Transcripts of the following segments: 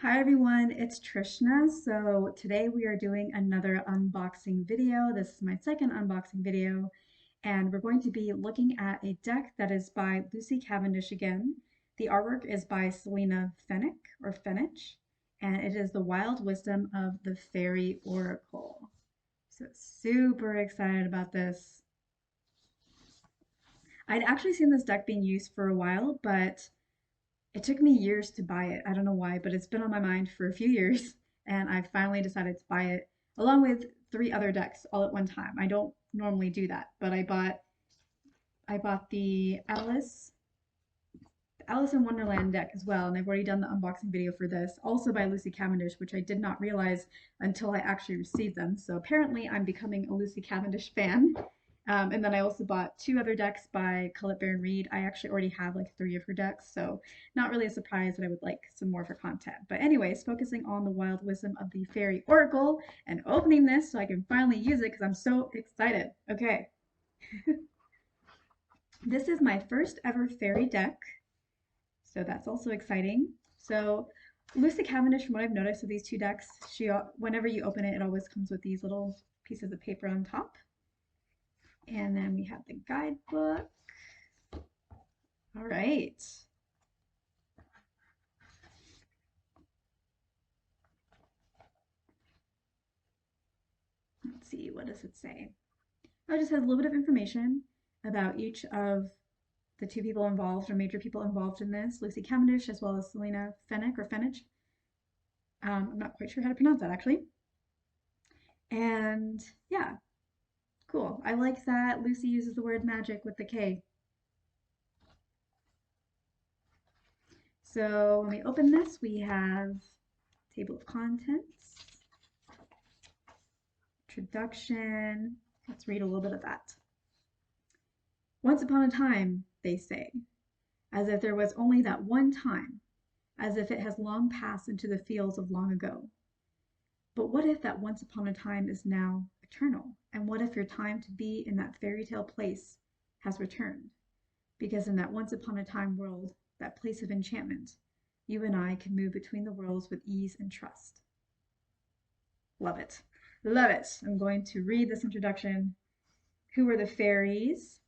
Hi everyone, it's Trishna. So today we are doing another unboxing video. This is my second unboxing video, and we're going to be looking at a deck that is by Lucy Cavendish again. The artwork is by Selina Fenech, and it is the Wild Wisdom of the Faery Oracle. So super excited about this. I'd actually seen this deck being used for a while, but it took me years to buy it. I don't know why, but it's been on my mind for a few years, and I finally decided to buy it along with three other decks all at one time. I don't normally do that, but I bought the Alice in Wonderland deck as well, and I've already done the unboxing video for this, also by Lucy Cavendish, which I did not realize until I actually received them. So apparently I'm becoming a Lucy Cavendish fan. And then I also bought two other decks by Colette Baron Reid. I actually already have like three of her decks, so not really a surprise that I would like some more of her content. But anyways, focusing on the wild wisdom of the Faery Oracle and opening this so I can finally use it because I'm so excited. Okay, this is my first ever fairy deck. So that's also exciting. So Lucy Cavendish, from what I've noticed with these two decks, whenever you open it, it always comes with these little pieces of paper on top. And then we have the guidebook. All right. Let's see, what does it say? It just has a little bit of information about each of the two people involved or major people involved in this, Lucy Cavendish as well as Selina Fenech. I'm not quite sure how to pronounce that actually. And yeah, cool. I like that Lucy uses the word magic with the K. So when we open this, we have table of contents, introduction. Let's read a little bit of that. Once upon a time, they say, as if there was only that one time, as if it has long passed into the fields of long ago. But what if that once upon a time is now eternal? And what if your time to be in that fairy tale place has returned? Because in that once upon a time world, that place of enchantment, you and I can move between the worlds with ease and trust. Love it. Love it. I'm going to read this introduction. Who are the fairies?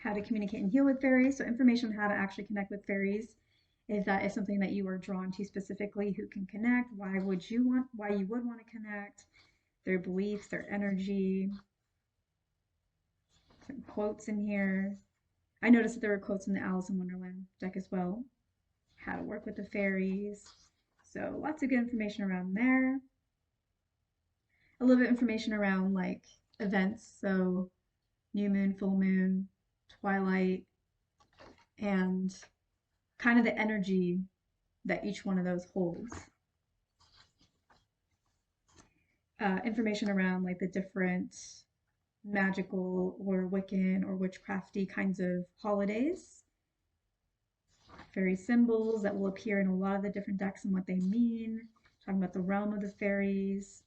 How to communicate and heal with fairies. So information on how to actually connect with fairies. If that is something that you are drawn to specifically, who can connect, why you would want to connect, their beliefs, their energy. Some quotes in here. I noticed that there were quotes in the Alice in Wonderland deck as well. How to work with the fairies. So lots of good information around there. A little bit of information around like events. So new moon, full moon, twilight, and kind of the energy that each one of those holds. Information around like the different magical or Wiccan or witchcrafty kinds of holidays. Fairy symbols that will appear in a lot of the different decks and what they mean. Talking about the realm of the fairies,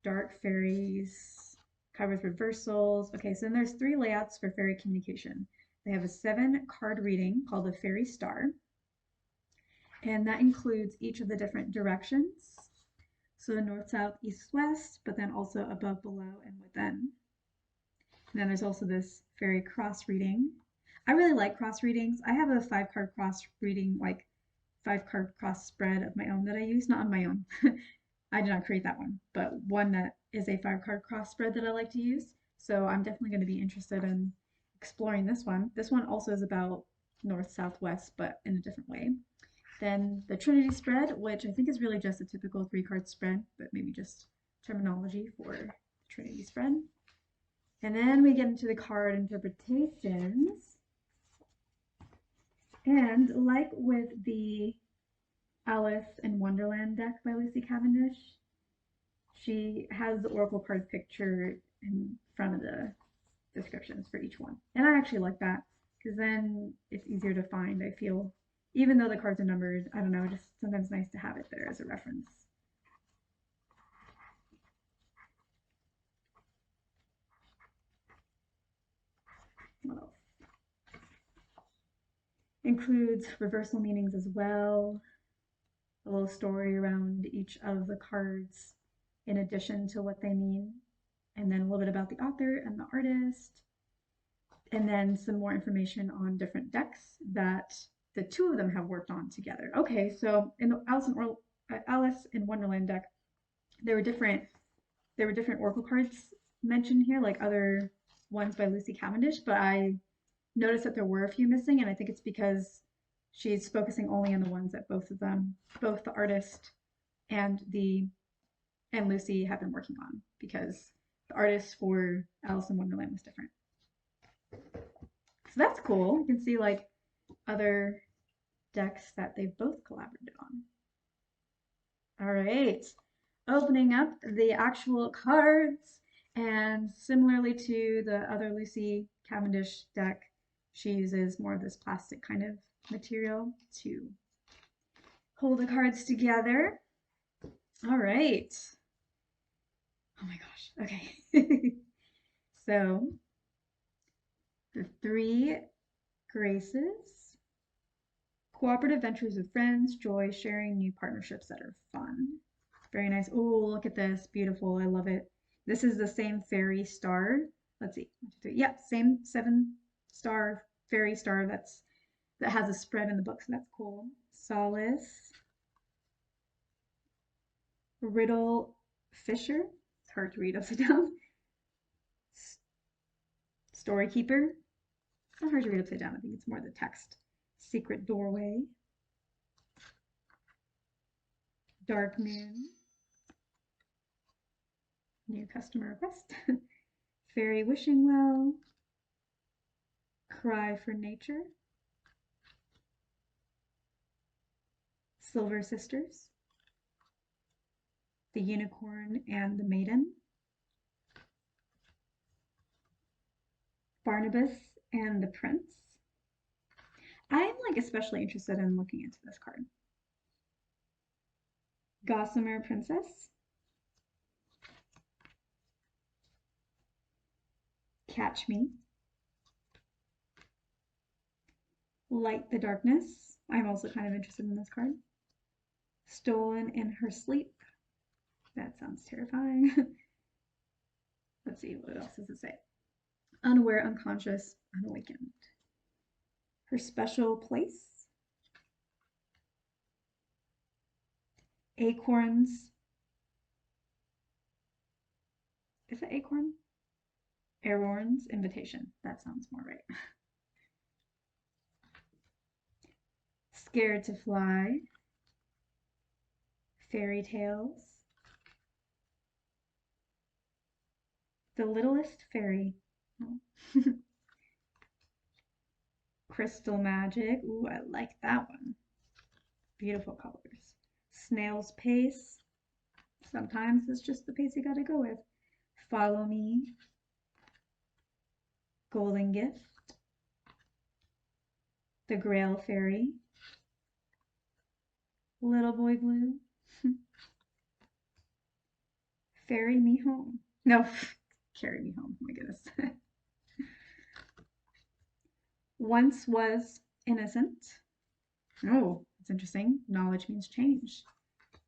dark fairies, covers reversals. Okay, so then there's three layouts for fairy communication. They have a 7-card reading called the Faery Star, and that includes each of the different directions. So north, south, east, west, but then also above, below, and within. And then there's also this fairy cross reading. I really like cross readings. I have a 5-card cross reading, like 5-card cross spread of my own that I use. Not on my own. I did not create that one, but one that is a 5-card cross spread that I like to use. So I'm definitely going to be interested in exploring this one. This one also is about north, south, west, but in a different way. Then the Trinity spread, which I think is really just a typical 3-card spread, but maybe just terminology for the Trinity spread. And then we get into the card interpretations. And like with the Alice in Wonderland deck by Lucy Cavendish, she has the Oracle cards picture in front of the descriptions for each one. And I actually like that because then it's easier to find, I feel. Even though the cards are numbered, I don't know, just sometimes nice to have it there as a reference. What else? Includes reversal meanings as well, a little story around each of the cards in addition to what they mean, and then a little bit about the author and the artist, and then some more information on different decks that the two of them have worked on together. Okay, so in the Alice in Wonderland deck, there were different oracle cards mentioned here, like other ones by Lucy Cavendish, but I noticed that there were a few missing, and I think it's because she's focusing only on the ones that both the artist and Lucy have been working on, because the artist for Alice in Wonderland was different. So that's cool. You can see like other decks that they've both collaborated on. All right, opening up the actual cards, and similarly to the other Lucy Cavendish deck, she uses more of this plastic kind of material to hold the cards together. All right. Oh my gosh. Okay. So the three graces: cooperative ventures with friends, joy, sharing new partnerships that are fun. Very nice. Oh, look at this. Beautiful. I love it. This is the same Faery Star. Let's see. 1, 2, 3. Yep, same 7-star Faery Star that has a spread in the book, so that's cool. Solace. Riddle Fisher. It's hard to read upside down. Storykeeper. It's not hard to read upside down. I think it's more the text. Secret Doorway. Dark Moon. New customer request. Fairy Wishing Well. Cry for Nature. Silver Sisters. The Unicorn and the Maiden. Barnabas and the Prince. I'm like especially interested in looking into this card. Gossamer Princess. Catch Me. Light the Darkness. I'm also kind of interested in this card. Stolen in Her Sleep. That sounds terrifying. Let's see, what else does it say? Unaware, unconscious, unawakened. Her Special Place. Acorns. Is it Acorn? Airborne's Invitation. That sounds more right. Scared to Fly. Fairy Tales. The Littlest Fairy. Oh. Crystal Magic. Ooh, I like that one. Beautiful colors. Snail's Pace. Sometimes it's just the pace you gotta go with. Follow Me. Golden Gift. The Grail Fairy. Little Boy Blue. Ferry Me Home. No, Carry Me Home. Oh my goodness. Once Was Innocent. Oh, it's interesting. Knowledge means change.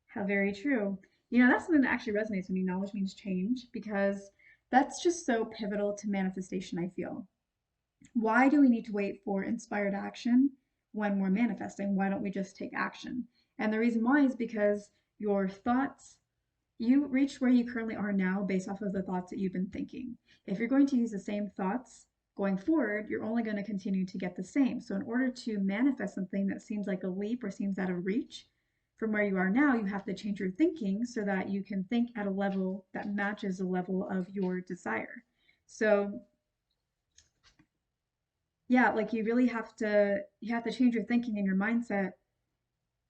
How very true. You know, that's something that actually resonates with me. Knowledge means change, because that's just so pivotal to manifestation, I feel. Why do we need to wait for inspired action when we're manifesting? Why don't we just take action? And the reason why is because your thoughts, you reach where you currently are now based off of the thoughts that you've been thinking. If you're going to use the same thoughts going forward, you're only going to continue to get the same. So in order to manifest something that seems like a leap or seems out of reach from where you are now, you have to change your thinking so that you can think at a level that matches the level of your desire. So yeah, like you really have to change your thinking and your mindset,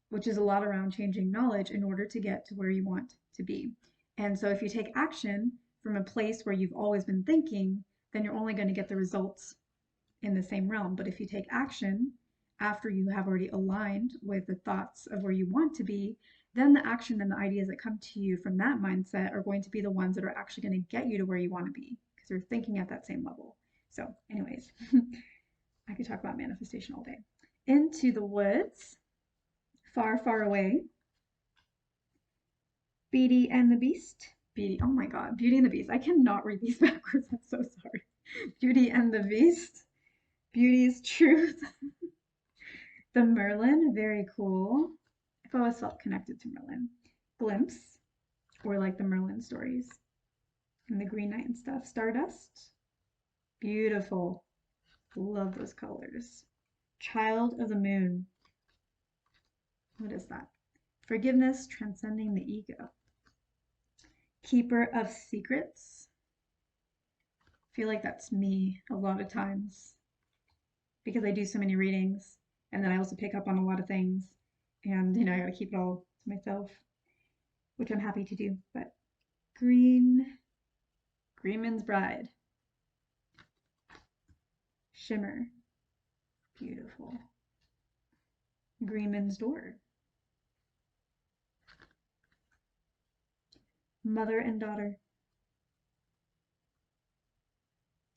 which is a lot around changing knowledge in order to get to where you want to be. And so if you take action from a place where you've always been thinking, then you're only going to get the results in the same realm. But if you take action after you have already aligned with the thoughts of where you want to be, then the action and the ideas that come to you from that mindset are going to be the ones that are actually going to get you to where you want to be, because you're thinking at that same level. So anyways, I could talk about manifestation all day. Into the Woods, Far, Far Away, Beauty and the Beast. Beauty, oh my God, Beauty and the Beast. I cannot read these backwards. I'm so sorry. Beauty and the Beast, Beauty's Truth, the Merlin, very cool. I've always felt connected to Merlin. Glimpse, or like the Merlin stories, and the Green Knight and stuff. Stardust, beautiful. Love those colors. Child of the Moon. What is that? Forgiveness, transcending the ego. Keeper of Secrets. I feel like that's me a lot of times because I do so many readings, and then I also pick up on a lot of things, and I gotta keep it all to myself, which I'm happy to do. But Greenman's Bride. Shimmer, beautiful. Greenman's Door. Mother and Daughter.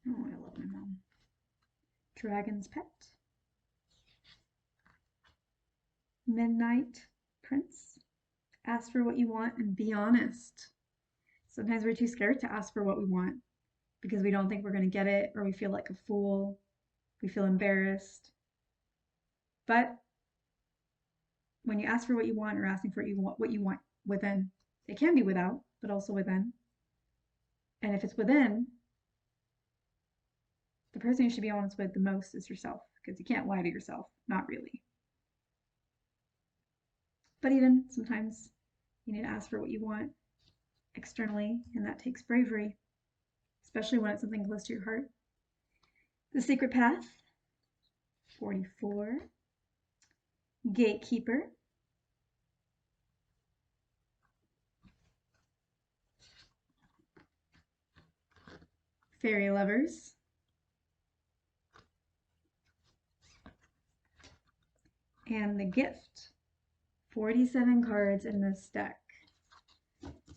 Oh, I love my mom. Dragon's Pet. Midnight Prince. Ask for what you want and be honest. Sometimes we're too scared to ask for what we want because we don't think we're going to get it, or we feel like a fool. We feel embarrassed. But when you ask for what you want, you're asking for what you want within. It can be without, but also within. And if it's within, the person you should be honest with the most is yourself, because you can't lie to yourself. Not really. But even sometimes you need to ask for what you want externally, and that takes bravery, especially when it's something close to your heart. The Secret Path. 44. Gatekeeper. Fairy Lovers. And the Gift. 47 cards in this deck.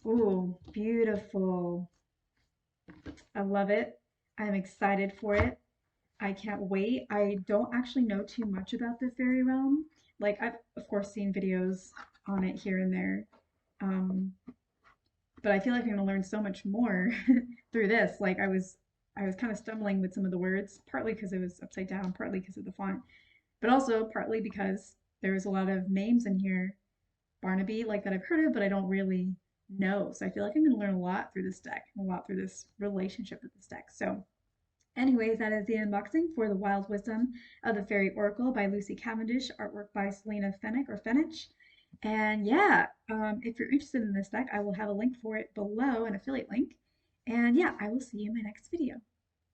Ooh, beautiful. I love it. I'm excited for it. I can't wait. I don't actually know too much about the Fairy Realm. Like, I've of course seen videos on it here and there. But I feel like I'm gonna learn so much more through this. Like, I was kind of stumbling with some of the words, partly because it was upside down, partly because of the font, but also partly because there was a lot of names in here, Barnaby, like that I've heard of, but I don't really know. So I feel like I'm gonna learn a lot through this deck, a lot through this relationship with this deck. So anyways, that is the unboxing for The Wild Wisdom of the Faery Oracle by Lucy Cavendish, artwork by Selina Fenech. And yeah, if you're interested in this deck, I will have a link for it below, an affiliate link. And yeah, I will see you in my next video.